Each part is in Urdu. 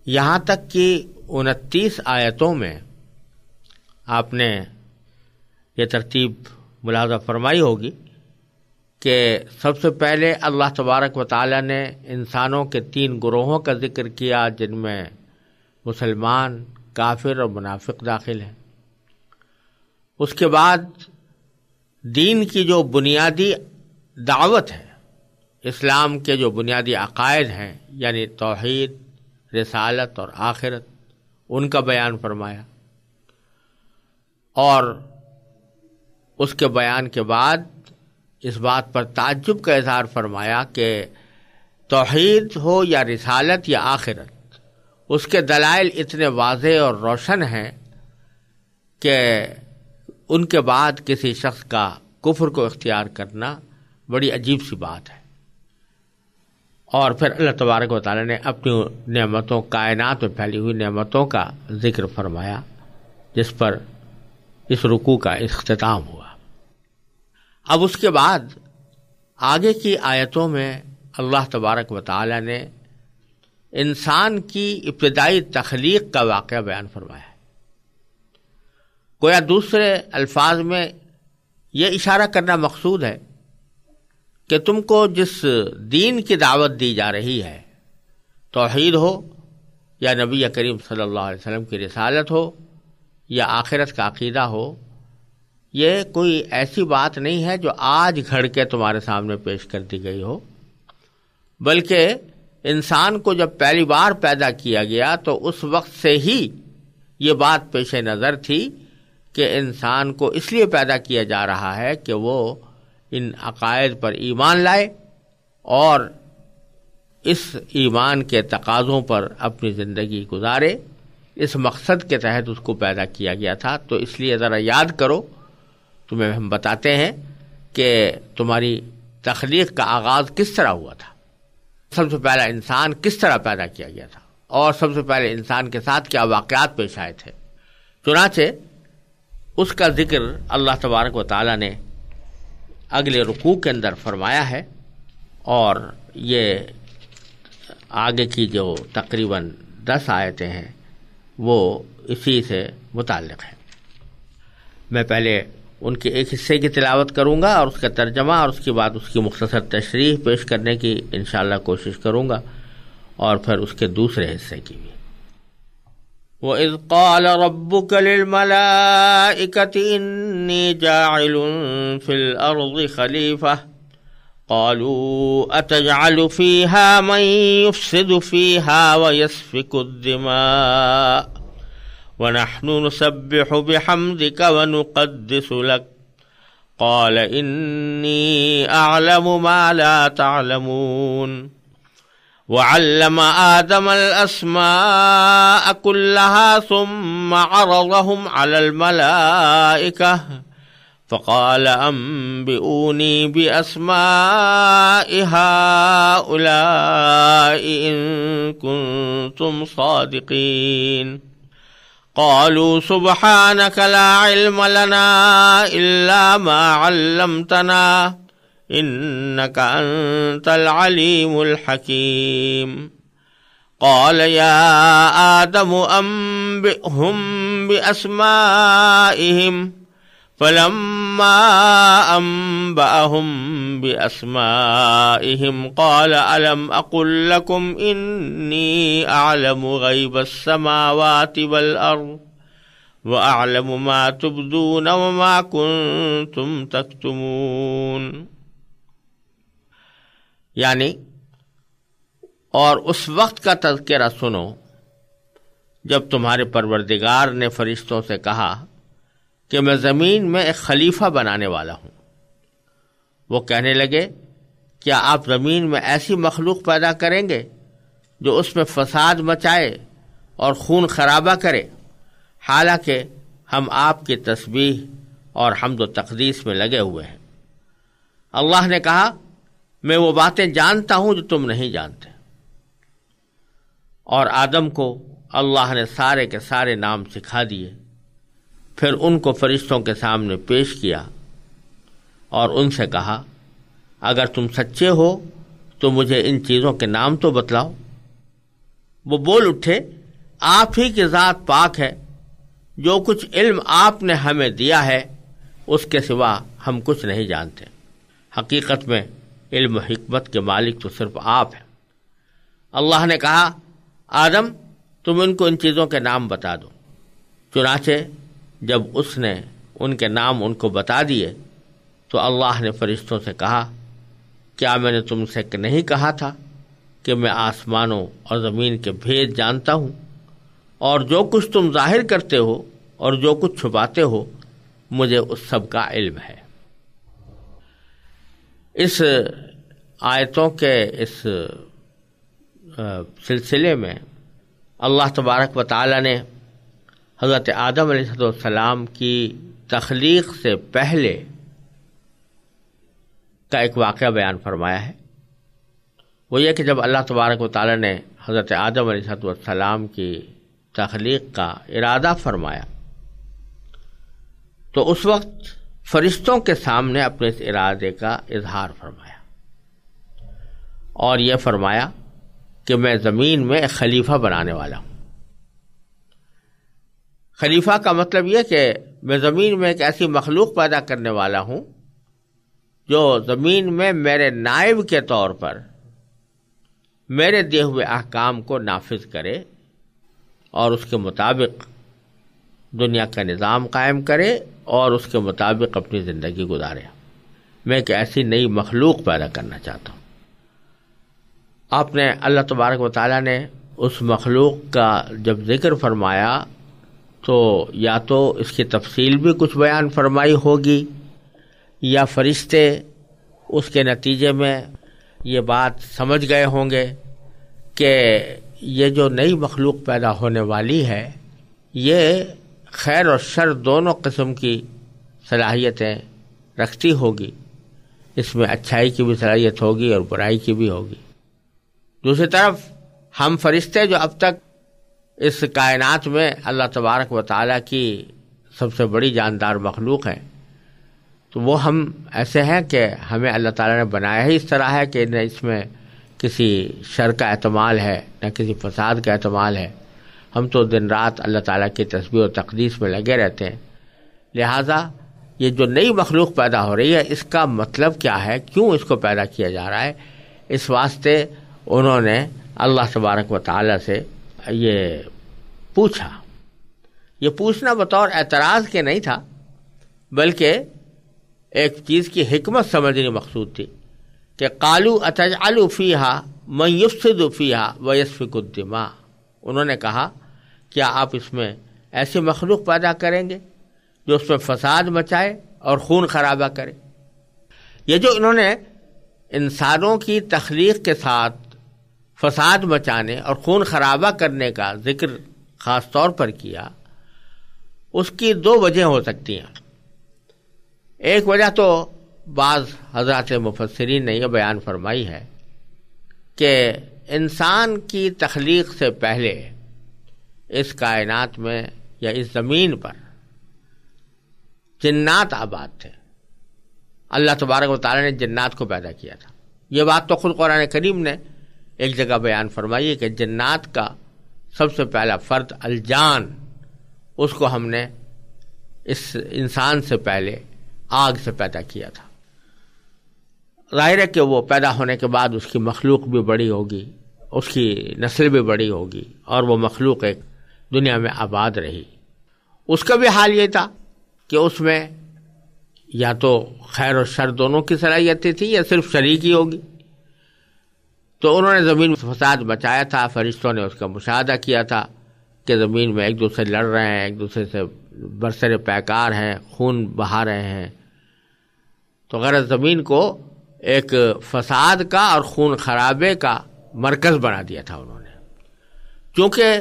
یہاں تک کہ 29 آیتوں میں آپ نے یہ ترتیب ملاحظہ فرمائی ہوگی کہ سب سے پہلے اللہ تبارک و تعالیٰ نے انسانوں کے 3 گروہوں کا ذکر کیا، جن میں مسلمان، کافر اور منافق داخل ہیں۔ اس کے بعد دین کی جو بنیادی دعوت ہے، اسلام کے جو بنیادی عقائد ہیں، یعنی توحید، رسالت اور آخرت، ان کا بیان فرمایا، اور اس کے بیان کے بعد اس بات پر تعجب کا اظہار فرمایا کہ توحید ہو یا رسالت یا آخرت، اس کے دلائل اتنے واضح اور روشن ہیں کہ ان کے بعد کسی شخص کا کفر کو اختیار کرنا بڑی عجیب سی بات ہے۔ اور پھر اللہ تبارک و تعالیٰ نے اپنی نعمتوں، کائنات میں پھیلی ہوئی نعمتوں کا ذکر فرمایا، جس پر اس رکوع کا اختتام ہوا۔ اب اس کے بعد آگے کی آیتوں میں اللہ تبارک و تعالیٰ نے انسان کی ابتدائی تخلیق کا واقعہ بیان فرمایا ہے۔ گویا دوسرے الفاظ میں یہ اشارہ کرنا مقصود ہے کہ تم کو جس دین کی دعوت دی جا رہی ہے، توحید ہو یا نبی کریم صلی اللہ علیہ وسلم کی رسالت ہو یا آخرت کا عقیدہ ہو، یہ کوئی ایسی بات نہیں ہے جو آج گھڑ کے تمہارے سامنے پیش کر دی گئی ہو، بلکہ انسان کو جب پہلی بار پیدا کیا گیا تو اس وقت سے ہی یہ بات پیش نظر تھی کہ انسان کو اس لیے پیدا کیا جا رہا ہے کہ وہ ان عقائد پر ایمان لائے اور اس ایمان کے تقاضوں پر اپنی زندگی گزارے۔ اس مقصد کے تحت اس کو پیدا کیا گیا تھا۔ تو اس لیے ذرا یاد کرو، تمہیں ہم بتاتے ہیں کہ تمہاری تخلیق کا آغاز کس طرح ہوا تھا، سب سے پہلا انسان کس طرح پیدا کیا گیا تھا، اور سب سے پہلے انسان کے ساتھ کیا واقعات پیش آئے تھے۔ چنانچہ اس کا ذکر اللہ تبارک و تعالیٰ نے اگلے رکوع کے اندر فرمایا ہے، اور یہ آگے کی جو تقریباً 10 آیتیں ہیں وہ اسی سے متعلق ہیں۔ میں پہلے ان کے ایک حصے کی تلاوت کروں گا اور اس کا ترجمہ، اور اس کے بعد اس کی مختصر تشریح پیش کرنے کی انشاءاللہ کوشش کروں گا، اور پھر اس کے دوسرے حصے کی بھی۔ وَإِذْ قَالَ رَبُّكَ لِلْمَلَائِكَةِ إِنِّي جَاعِلٌ فِي الْأَرْضِ خَلِيفَةً قَالُوا أَتَجْعَلُ فِيهَا مَن يُفْسِدُ فِيهَا وَيَسْفِكُ الدِّمَاءَ وَنَحْنُ نُسَبِّحُ بِحَمْدِكَ وَنُقَدِّسُ لَكَ قَالَ إِنِّي أَعْلَمُ مَا لَا تَعْلَمُونَ وَعَلَّمَ آدَمَ الْأَسْمَاءَ كُلَّهَا ثُمَّ عَرَضَهُمْ عَلَى الْمَلَائِكَةِ فَقَالَ أَنبِئُونِي بِأَسْمَاءِ هَؤُلَاءِ إِن كُنتُمْ صَادِقِينَ قَالُوا سُبْحَانَكَ لَا عِلْمَ لَنَا إِلَّا مَا عَلَّمْتَنَا إِنَّكَ أَنْتَ الْعَلِيمُ الْحَكِيمُ قَالَ يَا آدَمُ أَنبِئْهُم بِأَسْمَائِهِمْ فَلَمَّا أَنبَأَهُم بِأَسْمَائِهِمْ قَالَ أَلَمْ أَقُل لَّكُمْ إِنِّي أَعْلَمُ غَيْبَ السَّمَاوَاتِ وَالْأَرْضِ وَأَعْلَمُ مَا تُبْدُونَ وَمَا كُنتُمْ تَكْتُمُونَ۔ یعنی اور اس وقت کا تذکرہ سنو جب تمہارے پروردگار نے فرشتوں سے کہا کہ میں زمین میں ایک خلیفہ بنانے والا ہوں۔ وہ کہنے لگے، کیا آپ زمین میں ایسی مخلوق پیدا کریں گے جو اس میں فساد مچائے اور خون خرابہ کرے، حالانکہ ہم آپ کی تسبیح اور حمد و تقدیس میں لگے ہوئے ہیں۔ اللہ نے کہا، میں وہ باتیں جانتا ہوں جو تم نہیں جانتے۔ اور آدم کو اللہ نے سارے کے سارے نام سکھا دیے، پھر ان کو فرشتوں کے سامنے پیش کیا اور ان سے کہا، اگر تم سچے ہو تو مجھے ان چیزوں کے نام تو بتلاؤ۔ وہ بول اٹھے آپ ہی کی ذات پاک ہے، جو کچھ علم آپ نے ہمیں دیا ہے اس کے سوا ہم کچھ نہیں جانتے، حقیقت میں علم و حکمت کے مالک تو صرف آپ ہیں۔ اللہ نے کہا آدم تم ان کو ان چیزوں کے نام بتا دو۔ چنانچہ جب اس نے ان کے نام ان کو بتا دیے تو اللہ نے فرشتوں سے کہا کیا میں نے تم سے نہیں کہا تھا کہ میں آسمانوں اور زمین کے بھید جانتا ہوں، اور جو کچھ تم ظاہر کرتے ہو اور جو کچھ چھپاتے ہو مجھے اس سب کا علم ہے۔ اس آیتوں کے اس سلسلے میں اللہ تبارک و تعالی نے حضرت آدم علیہ السلام کی تخلیق سے پہلے کا ایک واقعہ بیان فرمایا ہے۔ وہ یہ کہ جب اللہ تبارک و تعالی نے حضرت آدم علیہ السلام کی تخلیق کا ارادہ فرمایا تو اس وقت فرشتوں کے سامنے اپنے اس ارادے کا اظہار فرمایا اور یہ فرمایا کہ میں زمین میں ایک خلیفہ بنانے والا ہوں۔ خلیفہ کا مطلب یہ کہ میں زمین میں ایک ایسی مخلوق پیدا کرنے والا ہوں جو زمین میں میرے نائب کے طور پر میرے دیے ہوئے احکام کو نافذ کرے اور اس کے مطابق دنیا کا نظام قائم کرے اور اس کے مطابق اپنی زندگی گزارے۔ میں ایک ایسی نئی مخلوق پیدا کرنا چاہتا ہوں۔ آپ نے اللہ تبارک و تعالیٰ نے اس مخلوق کا جب ذکر فرمایا تو یا تو اس کی تفصیل بھی کچھ بیان فرمائی ہوگی یا فرشتے اس کے نتیجے میں یہ بات سمجھ گئے ہوں گے کہ یہ جو نئی مخلوق پیدا ہونے والی ہے یہ خیر اور شر دونوں قسم کی صلاحیتیں رکھتی ہوگی، اس میں اچھائی کی بھی صلاحیت ہوگی اور برائی کی بھی ہوگی۔ دوسری طرف ہم فرشتے جو اب تک اس کائنات میں اللہ تبارک و تعالیٰ کی سب سے بڑی جاندار مخلوق ہیں، تو وہ ہم ایسے ہیں کہ ہمیں اللہ تعالیٰ نے بنایا ہی اس طرح ہے کہ نہ اس میں کسی شر کا احتمال ہے نہ کسی فساد کا احتمال ہے۔ ہم تو دن رات اللہ تعالیٰ کی تسبیح و تقدیس میں لگے رہتے ہیں۔ لہٰذا یہ جو نئی مخلوق پیدا ہو رہی ہے اس کا مطلب کیا ہے، کیوں اس کو پیدا کیا جا رہا ہے، اس واسطے انہوں نے اللہ تبارک و تعالیٰ سے یہ پوچھا۔ یہ پوچھنا بطور اعتراض کے نہیں تھا بلکہ ایک چیز کی حکمت سمجھنی مقصود تھی کہ قالوا اتجعل فیہا من یفسد فیہا ویسفک الدماء۔ انہوں نے کہا کیا آپ اس میں ایسی مخلوق پیدا کریں گے جو اس میں فساد مچائے اور خون خرابہ کرے۔ یہ جو انہوں نے انسانوں کی تخلیق کے ساتھ فساد مچانے اور خون خرابہ کرنے کا ذکر خاص طور پر کیا، اس کی دو وجہ ہو سکتی ہیں۔ ایک وجہ تو بعض حضرات مفسرین نے یہ بیان فرمائی ہے کہ انسان کی تخلیق سے پہلے اس کائنات میں یا اس زمین پر جنات آباد تھے۔ اللہ تبارک و تعالیٰ نے جنات کو پیدا کیا تھا۔ یہ بات تو خود قرآن کریم نے ایک جگہ بیان فرمائی ہے کہ جنات کا سب سے پہلا فرد الجان، اس کو ہم نے اس انسان سے پہلے آگ سے پیدا کیا تھا۔ ظاہر ہے کہ وہ پیدا ہونے کے بعد اس کی مخلوق بھی بڑی ہوگی، اس کی نسل بھی بڑی ہوگی اور وہ مخلوق ایک دنیا میں آباد رہی۔ اس کا بھی حال یہ تھا کہ اس میں یا تو خیر و شر دونوں کی صلاحیتیں تھیں یا صرف شر کی ہوگی۔ تو انہوں نے زمین میں فساد مچایا تھا، فرشتوں نے اس کا مشاہدہ کیا تھا کہ زمین میں ایک دوسرے لڑ رہے ہیں، ایک دوسرے سے برسر پیکار ہیں، خون بہا رہے ہیں۔ تو غرض زمین کو ایک فساد کا اور خون خرابے کا مرکز بنا دیا تھا انہوں نے۔ چونکہ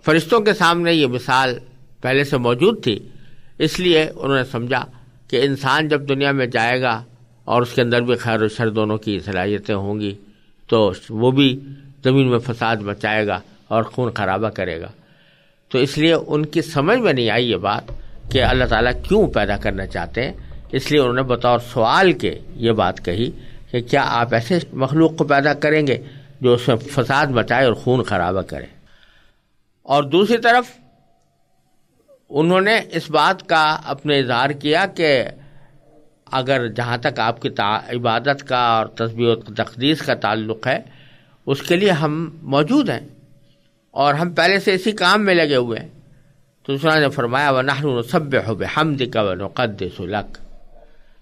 فرشتوں کے سامنے یہ مثال پہلے سے موجود تھی، اس لیے انہوں نے سمجھا کہ انسان جب دنیا میں جائے گا اور اس کے اندر بھی خیر و شر دونوں کی صلاحیتیں ہوں گی تو وہ بھی زمین میں فساد مچائے گا اور خون خرابہ کرے گا۔ تو اس لیے ان کی سمجھ میں نہیں آئی یہ بات کہ اللہ تعالیٰ کیوں پیدا کرنا چاہتے ہیں، اس لیے انہوں نے بطور سوال کے یہ بات کہی کہ کیا آپ ایسے مخلوق کو پیدا کریں گے جو اس میں فساد مچائے اور خون خرابہ کرے۔ اور دوسری طرف انہوں نے اس بات کا اپنے اظہار کیا کہ اگر جہاں تک آپ کی عبادت کا اور تسبیح و تقدیس کا تعلق ہے اس کے لیے ہم موجود ہیں اور ہم پہلے سے اسی کام میں لگے ہوئے ہیں. تو اس نے فرمایا وَنَحْنُ نُسَبِّحُ بِحَمْدِكَ وَنُقَدِّسُ لَكَ،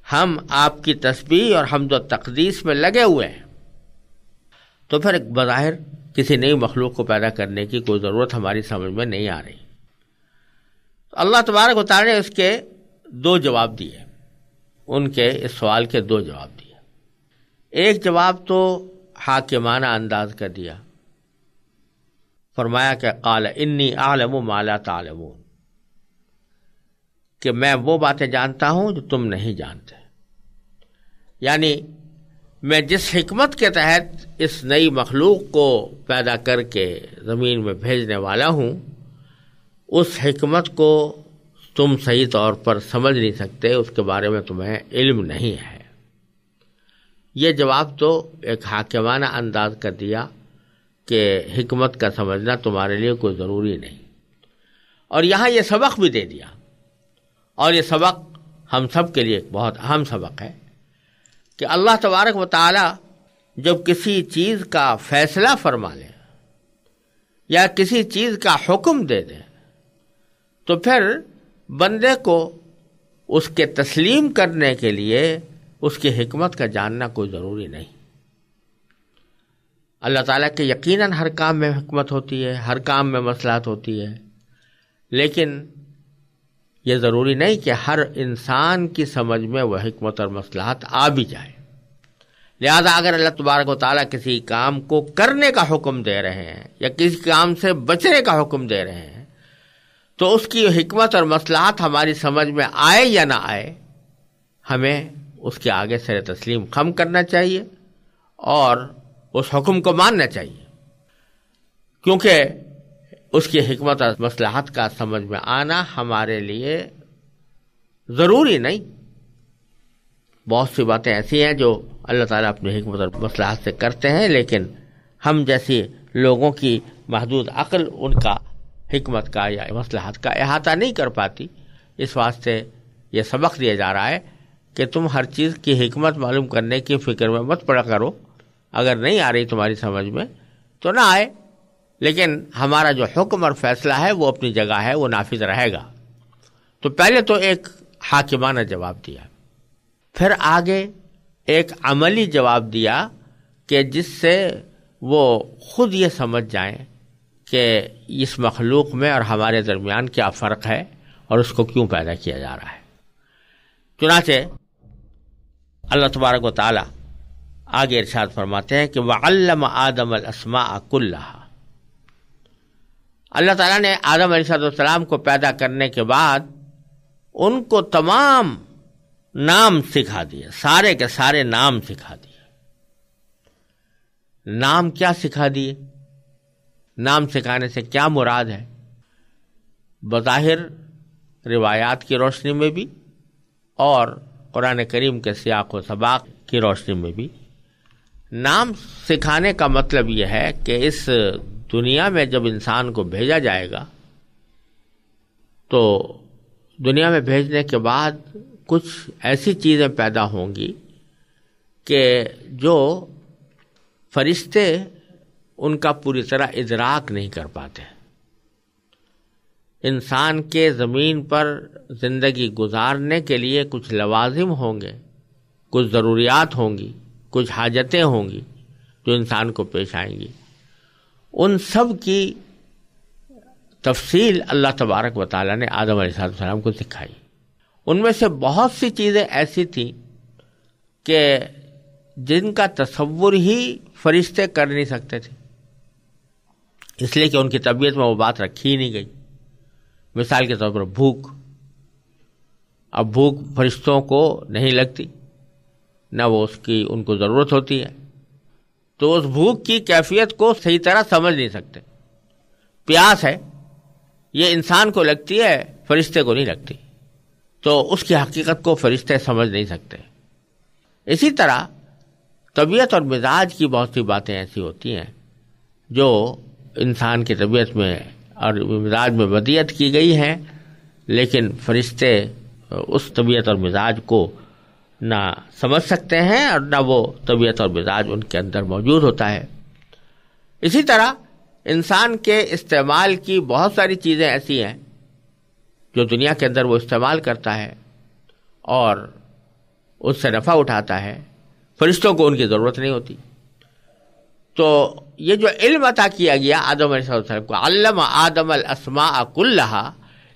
ہم آپ کی تسبیح اور حمد و تقدیس میں لگے ہوئے ہیں. تو پھر بظاہر کسی نئی مخلوق کو پیدا کرنے کی کوئی ضرورت ہماری سمجھ میں نہیں آ رہی. اللہ تبارک و تعالی نے اس کے دو جواب دیے، ان کے اس سوال کے دو جواب دیے. ایک جواب تو حاکمانہ انداز کا دیا، فرمایا کہ قال انی اعلم ما لا تعلمون، کہ میں وہ باتیں جانتا ہوں جو تم نہیں جانتے. یعنی میں جس حکمت کے تحت اس نئی مخلوق کو پیدا کر کے زمین میں بھیجنے والا ہوں، اس حکمت کو تم صحیح طور پر سمجھ نہیں سکتے، اس کے بارے میں تمہیں علم نہیں ہے. یہ جواب تو ایک حاکمانہ انداز کا دیا کہ حکمت کا سمجھنا تمہارے لیے کوئی ضروری نہیں. اور یہاں یہ سبق بھی دے دیا، اور یہ سبق ہم سب کے لیے ایک بہت اہم سبق ہے کہ اللہ تبارک و تعالی جب کسی چیز کا فیصلہ فرما لے یا کسی چیز کا حکم دے دے تو پھر بندے کو اس کے تسلیم کرنے کے لیے اس کی حکمت کا جاننا کوئی ضروری نہیں. اللہ تعالیٰ کے یقیناً ہر کام میں حکمت ہوتی ہے، ہر کام میں مصلحت ہوتی ہے، لیکن یہ ضروری نہیں کہ ہر انسان کی سمجھ میں وہ حکمت اور مصلحت آ بھی جائے. لہذا اگر اللہ تبارک و تعالیٰ کسی کام کو کرنے کا حکم دے رہے ہیں یا کسی کام سے بچنے کا حکم دے رہے ہیں تو اس کی حکمت اور مصلحت ہماری سمجھ میں آئے یا نہ آئے، ہمیں اس کے آگے سر تسلیم خم کرنا چاہیے اور اس حکم کو ماننا چاہیے، کیونکہ اس کی حکمت اور مصلحت کا سمجھ میں آنا ہمارے لیے ضروری نہیں. بہت سی باتیں ایسی ہیں جو اللہ تعالیٰ اپنی حکمت اور مصلحت سے کرتے ہیں، لیکن ہم جیسی لوگوں کی محدود عقل ان کا حکمت کا یا مصلحت کا احاطہ نہیں کر پاتی. اس واسطے یہ سبق دیا جا رہا ہے کہ تم ہر چیز کی حکمت معلوم کرنے کی فکر میں مت پڑا کرو. اگر نہیں آ رہی تمہاری سمجھ میں تو نہ آئے، لیکن ہمارا جو حکم اور فیصلہ ہے وہ اپنی جگہ ہے، وہ نافذ رہے گا. تو پہلے تو ایک حاکمانہ جواب دیا، پھر آگے ایک عملی جواب دیا کہ جس سے وہ خود یہ سمجھ جائیں کہ اس مخلوق میں اور ہمارے درمیان کیا فرق ہے اور اس کو کیوں پیدا کیا جا رہا ہے. چنانچہ اللہ تبارک و تعالی آگے ارشاد فرماتے ہیں کہ وَعَلَّمَ آدَمَ الْأَسْمَاءَ كُلَّهَا، اللہ تعالیٰ نے آدم علیہ السلام کو پیدا کرنے کے بعد ان کو تمام نام سکھا دیے، سارے کے سارے نام سکھا دیے. نام کیا سکھا دیے؟ نام سکھانے سے کیا مراد ہے؟ بظاہر روایات کی روشنی میں بھی اور قرآن کریم کے سیاق و سباق کی روشنی میں بھی نام سکھانے کا مطلب یہ ہے کہ اس دنیا میں جب انسان کو بھیجا جائے گا تو دنیا میں بھیجنے کے بعد کچھ ایسی چیزیں پیدا ہوں گی کہ جو فرشتے ان کا پوری طرح ادراک نہیں کر پاتے. انسان کے زمین پر زندگی گزارنے کے لیے کچھ لوازم ہوں گے، کچھ ضروریات ہوں گی، کچھ حاجتیں ہوں گی جو انسان کو پیش آئیں گی. ان سب کی تفصیل اللہ تبارک و تعالیٰ نے آدم علیہ السلام کو سکھائی. ان میں سے بہت سی چیزیں ایسی تھیں کہ جن کا تصور ہی فرشتے کر نہیں سکتے تھے، اس لیے کہ ان کی طبیعت میں وہ بات رکھی ہی نہیں گئی. مثال کے طور پر بھوک. اب بھوک فرشتوں کو نہیں لگتی، نہ وہ ان کو ضرورت ہوتی ہے، تو اس بھوک کی کیفیت کو صحیح طرح سمجھ نہیں سکتے. پیاس ہے، یہ انسان کو لگتی ہے، فرشتے کو نہیں لگتی، تو اس کی حقیقت کو فرشتے سمجھ نہیں سکتے. اسی طرح طبیعت اور مزاج کی بہت سی باتیں ایسی ہوتی ہیں جو انسان کی طبیعت میں اور مزاج میں بدیت کی گئی ہیں، لیکن فرشتے اس طبیعت اور مزاج کو نہ سمجھ سکتے ہیں اور نہ وہ طبیعت اور مزاج ان کے اندر موجود ہوتا ہے۔ اسی طرح انسان کے استعمال کی بہت ساری چیزیں ایسی ہیں جو دنیا کے اندر وہ استعمال کرتا ہے اور اس سے نفع اٹھاتا ہے، فرشتوں کو ان کی ضرورت نہیں ہوتی۔ تو یہ جو علم عطا کیا گیا آدم علیہ السلام کو، علم آدم الاسماء کلھا،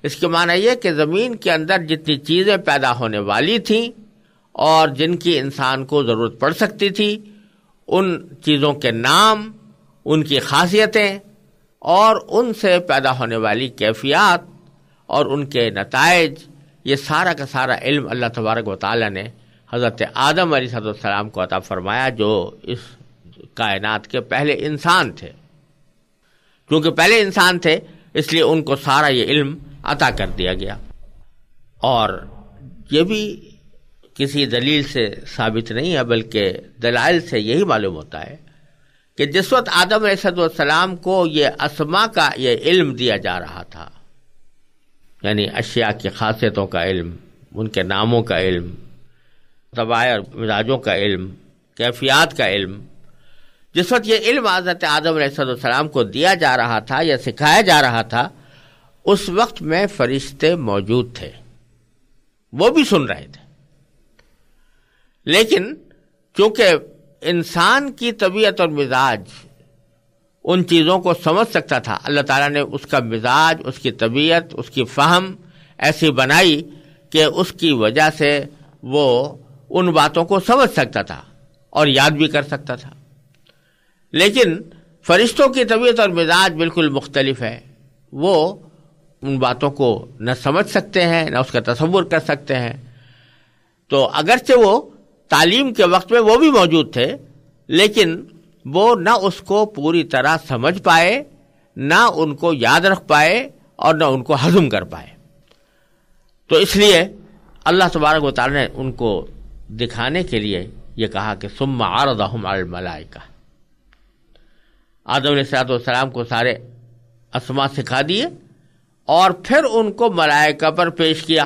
اس کے معنی یہ کہ زمین کے اندر جتنی چیزیں پیدا ہونے والی تھیں اور جن کی انسان کو ضرورت پڑ سکتی تھی، ان چیزوں کے نام، ان کی خاصیتیں اور ان سے پیدا ہونے والی کیفیات اور ان کے نتائج، یہ سارا کا سارا علم اللہ تبارک و تعالی نے حضرت آدم علیہ السلام کو عطا فرمایا، جو اس کائنات کے پہلے انسان تھے۔ کیونکہ پہلے انسان تھے اس لیے ان کو سارا یہ علم عطا کر دیا گیا۔ اور یہ بھی کسی دلیل سے ثابت نہیں ہے، بلکہ دلائل سے یہی معلوم ہوتا ہے کہ جس وقت آدم علیہ السلام کو یہ اسماء کا یہ علم دیا جا رہا تھا، یعنی اشیاء کی خاصیتوں کا علم، ان کے ناموں کا علم، طبائع اور مزاجوں کا علم، کیفیات کا علم، جس وقت یہ علم حضرت آدم علیہ السلام کو دیا جا رہا تھا یا سکھایا جا رہا تھا، اس وقت میں فرشتے موجود تھے، وہ بھی سن رہے تھے۔ لیکن چونکہ انسان کی طبیعت اور مزاج ان چیزوں کو سمجھ سکتا تھا، اللہ تعالیٰ نے اس کا مزاج، اس کی طبیعت، اس کی فہم ایسی بنائی کہ اس کی وجہ سے وہ ان باتوں کو سمجھ سکتا تھا اور یاد بھی کر سکتا تھا۔ لیکن فرشتوں کی طبیعت اور مزاج بالکل مختلف ہے، وہ ان باتوں کو نہ سمجھ سکتے ہیں نہ اس کا تصور کر سکتے ہیں۔ تو اگرچہ وہ تعلیم کے وقت میں وہ بھی موجود تھے، لیکن وہ نہ اس کو پوری طرح سمجھ پائے، نہ ان کو یاد رکھ پائے اور نہ ان کو ہضم کر پائے۔ تو اس لیے اللہ تبارک و تعالی نے ان کو دکھانے کے لیے یہ کہا کہ ثم عرضهم علی الملائکہ، آدم علیہ السلام کو سارے اسماء سکھا دیے اور پھر ان کو ملائکہ پر پیش کیا،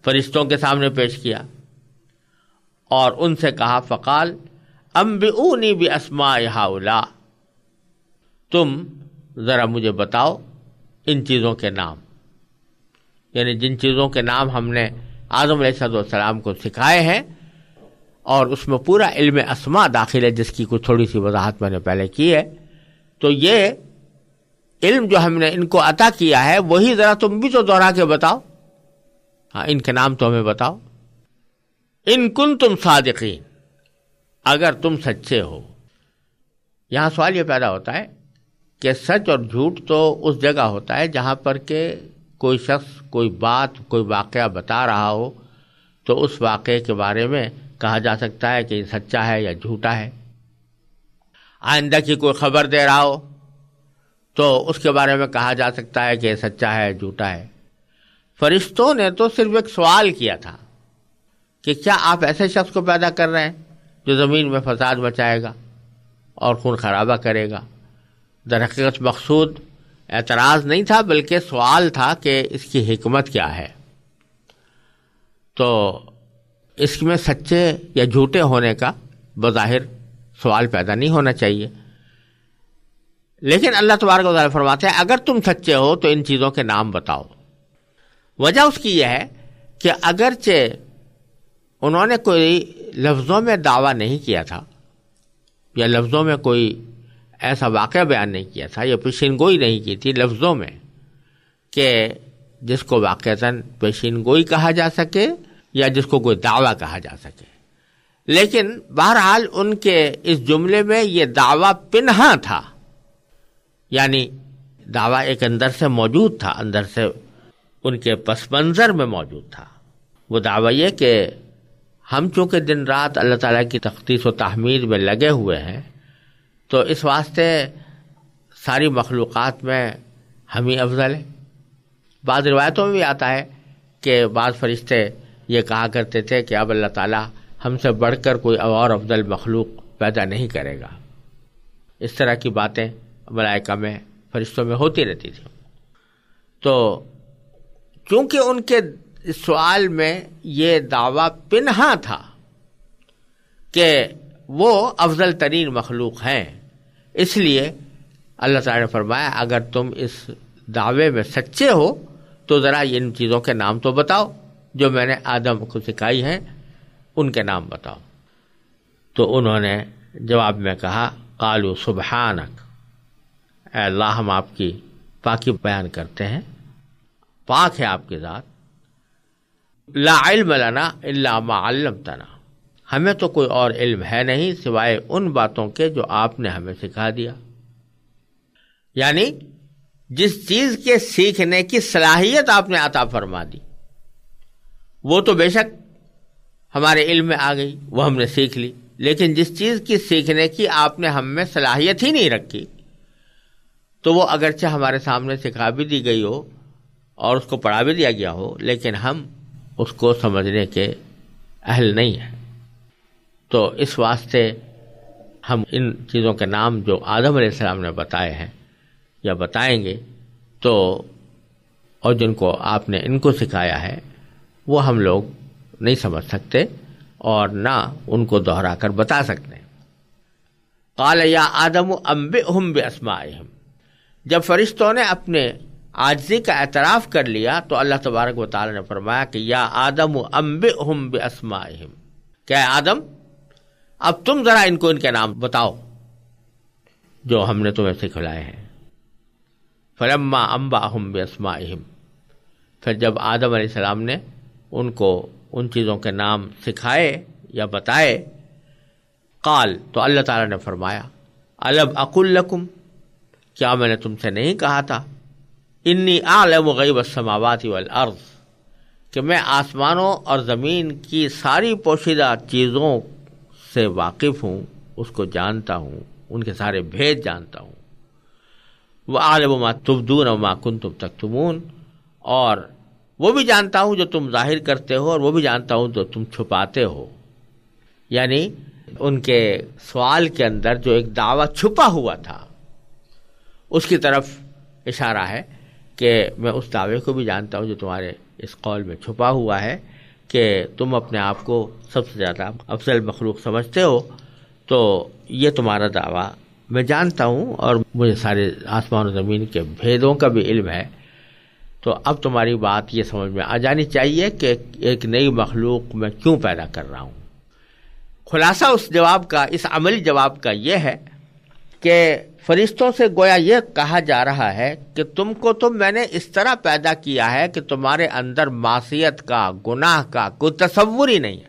فرشتوں کے سامنے پیش کیا اور ان سے کہا فقال انبئونی باسماء ہؤلاء، تم ذرا مجھے بتاؤ ان چیزوں کے نام، یعنی جن چیزوں کے نام ہم نے آدم علیہ السلام کو سکھائے ہیں، اور اس میں پورا علم اسماء داخل ہے جس کی کچھ تھوڑی سی وضاحت میں نے پہلے کی ہے۔ تو یہ علم جو ہم نے ان کو عطا کیا ہے وہی ذرا تم بھی تو دوہرا کے بتاؤ، ہاں ان کے نام تو ہمیں بتاؤ۔ ان کنتم صادقین، اگر تم سچے ہو۔ یہاں سوال یہ پیدا ہوتا ہے کہ سچ اور جھوٹ تو اس جگہ ہوتا ہے جہاں پر کہ کوئی شخص کوئی بات، کوئی واقعہ بتا رہا ہو تو اس واقعے کے بارے میں کہا جا سکتا ہے کہ یہ سچا ہے یا جھوٹا ہے۔ آئندہ کی کوئی خبر دے رہا ہو تو اس کے بارے میں کہا جا سکتا ہے کہ یہ سچا ہے جھوٹا ہے۔ فرشتوں نے تو صرف ایک سوال کیا تھا کہ کیا آپ ایسے شخص کو پیدا کر رہے ہیں جو زمین میں فساد مچائے گا اور خون خرابہ کرے گا؟ در حقیقت مقصود اعتراض نہیں تھا بلکہ سوال تھا کہ اس کی حکمت کیا ہے۔ تو اس میں سچے یا جھوٹے ہونے کا بظاہر سوال پیدا نہیں ہونا چاہیے، لیکن اللہ تبارک و تعالیٰ فرماتے ہیں اگر تم سچے ہو تو ان چیزوں کے نام بتاؤ۔ وجہ اس کی یہ ہے کہ اگرچہ انہوں نے کوئی لفظوں میں دعویٰ نہیں کیا تھا یا لفظوں میں کوئی ایسا واقعہ بیان نہیں کیا تھا یا پیشین گوئی نہیں کی تھی لفظوں میں کہ جس کو واقعتاً پیشین گوئی کہا جا سکے یا جس کو کوئی دعویٰ کہا جا سکے، لیکن بہرحال ان کے اس جملے میں یہ دعویٰ پنہاں تھا، یعنی دعویٰ ایک اندر سے موجود تھا، اندر سے ان کے پس منظر میں موجود تھا۔ وہ دعویٰ یہ کہ ہم چونکہ دن رات اللہ تعالیٰ کی تقدیس و تحمید میں لگے ہوئے ہیں تو اس واسطے ساری مخلوقات میں ہم ہی افضل ہیں۔ بعض روایتوں میں بھی آتا ہے کہ بعض فرشتے یہ کہا کرتے تھے کہ اب اللہ تعالیٰ ہم سے بڑھ کر کوئی اور افضل مخلوق پیدا نہیں کرے گا۔ اس طرح کی باتیں ملائکہ میں، فرشتوں میں ہوتی رہتی تھی۔ تو چونکہ ان کے سوال میں یہ دعویٰ پنہا تھا کہ وہ افضل ترین مخلوق ہیں، اس لیے اللہ تعالیٰ نے فرمایا اگر تم اس دعوے میں سچے ہو تو ذرا ان چیزوں کے نام تو بتاؤ جو میں نے آدم کو سکھائی ہیں، ان کے نام بتاؤ۔ تو انہوں نے جواب میں کہا قالوا سبحانک، اے اللہ ہم آپ کی پاکی بیان کرتے ہیں، پاک ہے آپ کی ذات، لا علم لنا الا ما علمتنا، ہمیں تو کوئی اور علم ہے نہیں سوائے ان باتوں کے جو آپ نے ہمیں سکھا دیا۔ یعنی جس چیز کے سیکھنے کی صلاحیت آپ نے عطا فرما دی وہ تو بے شک ہمارے علم میں آ گئی، وہ ہم نے سیکھ لی، لیکن جس چیز کی سیکھنے کی آپ نے ہم میں صلاحیت ہی نہیں رکھی تو وہ اگرچہ ہمارے سامنے سکھا بھی دی گئی ہو اور اس کو پڑھا بھی دیا گیا ہو لیکن ہم اس کو سمجھنے کے اہل نہیں ہیں۔ تو اس واسطے ہم ان چیزوں کے نام جو آدم علیہ السلام نے بتائے ہیں یا بتائیں گے تو اور جن کو آپ نے ان کو سکھایا ہے وہ ہم لوگ نہیں سمجھ سکتے اور نہ ان کو دہرا کر بتا سکتے۔ قال یا آدم انبئہم باسمائہم، جب فرشتوں نے اپنے عاجزی کا اعتراف کر لیا تو اللہ تبارک و تعالی نے فرمایا کہ یا آدم انبئہم باسمائہم، کہ اے آدم اب تم ذرا ان کو ان کے نام بتاؤ جو ہم نے تمہیں سکھلائے ہیں۔ فلما انبأہم باسمائہم، پھر جب آدم علیہ السلام نے ان کو ان چیزوں کے نام سکھائے یا بتائے، قال، تو اللہ تعالیٰ نے فرمایا الم اقل لکم، کیا میں نے تم سے نہیں کہا تھا انی اعلم غیب السماوات والارض، کہ میں آسمانوں اور زمین کی ساری پوشیدہ چیزوں سے واقف ہوں، اس کو جانتا ہوں، ان کے سارے بھید جانتا ہوں، وَأَعْلَمُ مَا تُبْدُونَ وَمَا كُنْتُمْ تَكْتُمُونَ، اور وہ بھی جانتا ہوں جو تم ظاہر کرتے ہو اور وہ بھی جانتا ہوں جو تم چھپاتے ہو۔ یعنی ان کے سوال کے اندر جو ایک دعویٰ چھپا ہوا تھا اس کی طرف اشارہ ہے کہ میں اس دعوے کو بھی جانتا ہوں جو تمہارے اس قول میں چھپا ہوا ہے کہ تم اپنے آپ کو سب سے زیادہ افضل مخلوق سمجھتے ہو، تو یہ تمہارا دعویٰ میں جانتا ہوں اور مجھے سارے آسمان و زمین کے بھیدوں کا بھی علم ہے۔ تو اب تمہاری بات یہ سمجھ میں آ جانی چاہیے کہ ایک نئی مخلوق میں کیوں پیدا کر رہا ہوں۔ خلاصہ اس جواب کا، اس عملی جواب کا یہ ہے کہ فرشتوں سے گویا یہ کہا جا رہا ہے کہ تم کو تو میں نے اس طرح پیدا کیا ہے کہ تمہارے اندر معصیت کا، گناہ کا کوئی تصور ہی نہیں ہے،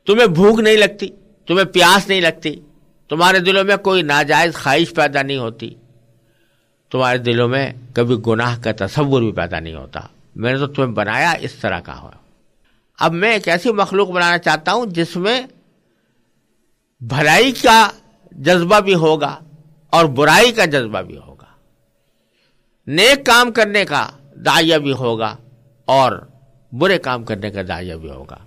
تمہیں بھوک نہیں لگتی، تمہیں پیاس نہیں لگتی، تمہارے دلوں میں کوئی ناجائز خواہش پیدا نہیں ہوتی، تمہارے دلوں میں کبھی گناہ کا تصور بھی پیدا نہیں ہوتا، میں نے تو تمہیں بنایا اس طرح کا ہو۔ اب میں ایک ایسی مخلوق بنانا چاہتا ہوں جس میں بھلائی کا جذبہ بھی ہوگا اور برائی کا جذبہ بھی ہوگا، نیک کام کرنے کا داعیہ بھی ہوگا اور برے کام کرنے کا داعیہ بھی ہوگا۔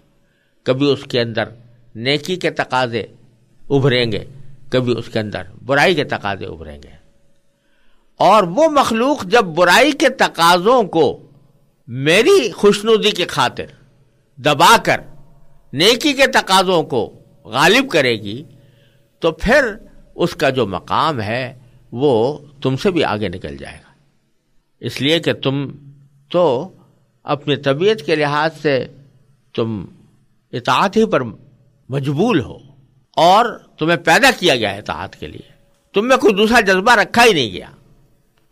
کبھی اس کے اندر نیکی کے تقاضے ابھریں گے، کبھی اس کے اندر برائی کے تقاضے ابھریں گے، اور وہ مخلوق جب برائی کے تقاضوں کو میری خوشنودی کی خاطر دبا کر نیکی کے تقاضوں کو غالب کرے گی تو پھر اس کا جو مقام ہے وہ تم سے بھی آگے نکل جائے گا، اس لیے کہ تم تو اپنی طبیعت کے لحاظ سے تم اطاعت ہی پر مجبول ہو اور تمہیں پیدا کیا گیا ہے اطاعت کے لیے، تم میں کوئی دوسرا جذبہ رکھا ہی نہیں گیا،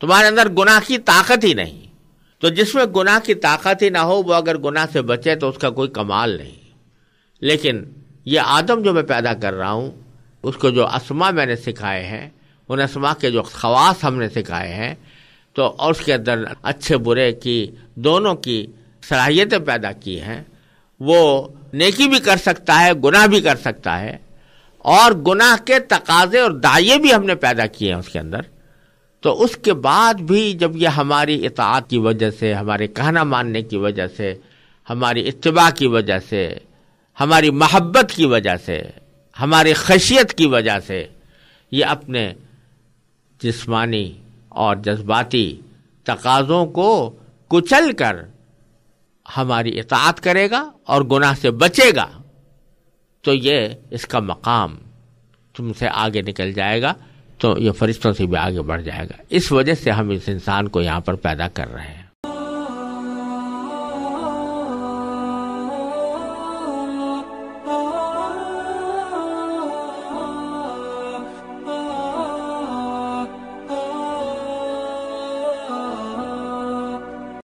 تمہارے اندر گناہ کی طاقت ہی نہیں، تو جس میں گناہ کی طاقت ہی نہ ہو وہ اگر گناہ سے بچے تو اس کا کوئی کمال نہیں۔ لیکن یہ آدم جو میں پیدا کر رہا ہوں اس کو جو اسما میں نے سکھائے ہیں، ان اسما کے جو خواص ہم نے سکھائے ہیں، تو اور اس کے اندر اچھے برے کی دونوں کی صلاحیتیں پیدا کی ہیں، وہ نیکی بھی کر سکتا ہے، گناہ بھی کر سکتا ہے، اور گناہ کے تقاضے اور داعیے بھی ہم نے پیدا کیے ہیں اس کے اندر، تو اس کے بعد بھی جب یہ ہماری اطاعت کی وجہ سے، ہمارے کہنا ماننے کی وجہ سے، ہماری اتباع کی وجہ سے، ہماری محبت کی وجہ سے، ہماری خشیت کی وجہ سے یہ اپنے جسمانی اور جذباتی تقاضوں کو کچل کر ہماری اطاعت کرے گا اور گناہ سے بچے گا تو یہ اس کا مقام تم سے آگے نکل جائے گا، تو یہ فرشتوں سے بھی آگے بڑھ جائے گا. اس وجہ سے ہم اس انسان کو یہاں پر پیدا کر رہے ہیں.